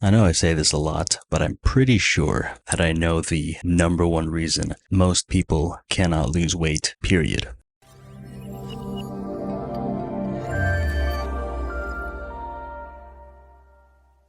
I know I say this a lot, but I'm pretty sure that I know the number one reason most people cannot lose weight, period.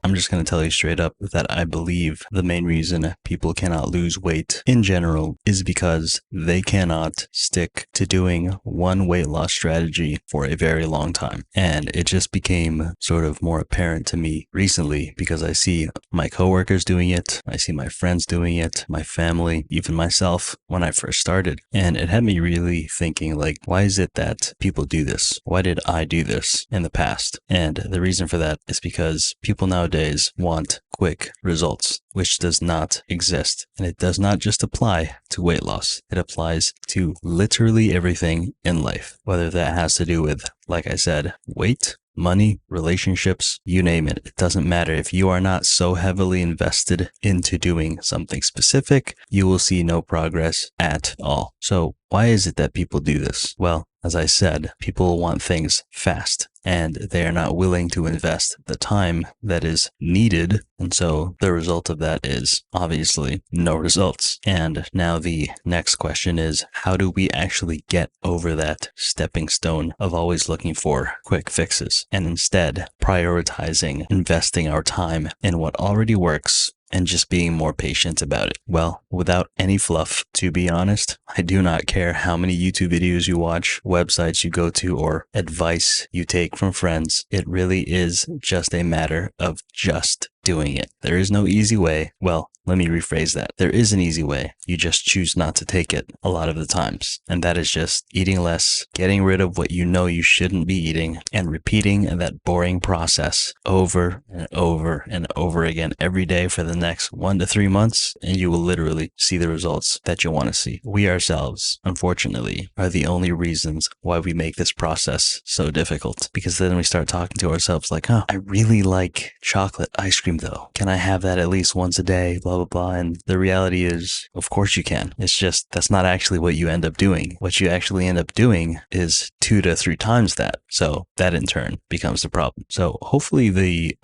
I'm just going to tell you straight up that I believe the main reason people cannot lose weight in general is because they cannot stick to doing one weight loss strategy for a very long time. And it just became sort of more apparent to me recently because I see my coworkers doing it, I see my friends doing it, my family, even myself when I first started. And it had me really thinking, like, why is it that people do this? Why did I do this in the past? And the reason for that is because people nowadays want quick results, which does not exist. And it does not just apply to weight loss. It applies to literally everything in life, whether that has to do with, like I said, weight, money, relationships, you name it. It doesn't matter. If you are not so heavily invested into doing something specific, you will see no progress at all. So why is it that people do this? Well, as I said, people want things fast and they are not willing to invest the time that is needed. And so the result of that is obviously no results. And now the next question is, how do we actually get over that stepping stone of always looking for quick fixes and instead prioritizing investing our time in what already works and just being more patient about it? Well, without any fluff, to be honest, I do not care how many YouTube videos you watch, websites you go to, or advice you take from friends. It really is just a matter of just doing it. There is no easy way. Well, let me rephrase that. There is an easy way. You just choose not to take it a lot of the times. And that is just eating less, getting rid of what you know you shouldn't be eating, and repeating that boring process over and over and over again every day for the next 1 to 3 months, and you will literally see the results that you want to see. We ourselves, unfortunately, are the only reasons why we make this process so difficult. Because then we start talking to ourselves like, I really like chocolate ice cream though. Can I have that at least once a day? Blah, blah, blah. And the reality is, of course you can. It's just, that's not actually what you end up doing. What you actually end up doing is 2 to 3 times that. So that in turn becomes the problem. So hopefully the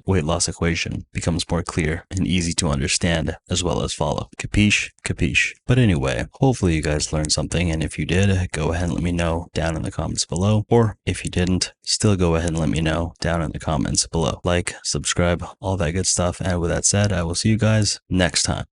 weight loss equation becomes more clear and easy to understand as well as follow. Capiche? Capiche. But anyway, hopefully you guys learned something. And if you did, go ahead and let me know down in the comments below. Or if you didn't, still go ahead and let me know down in the comments below. Like, subscribe, all that good stuff. And with that said, I will see you guys next time.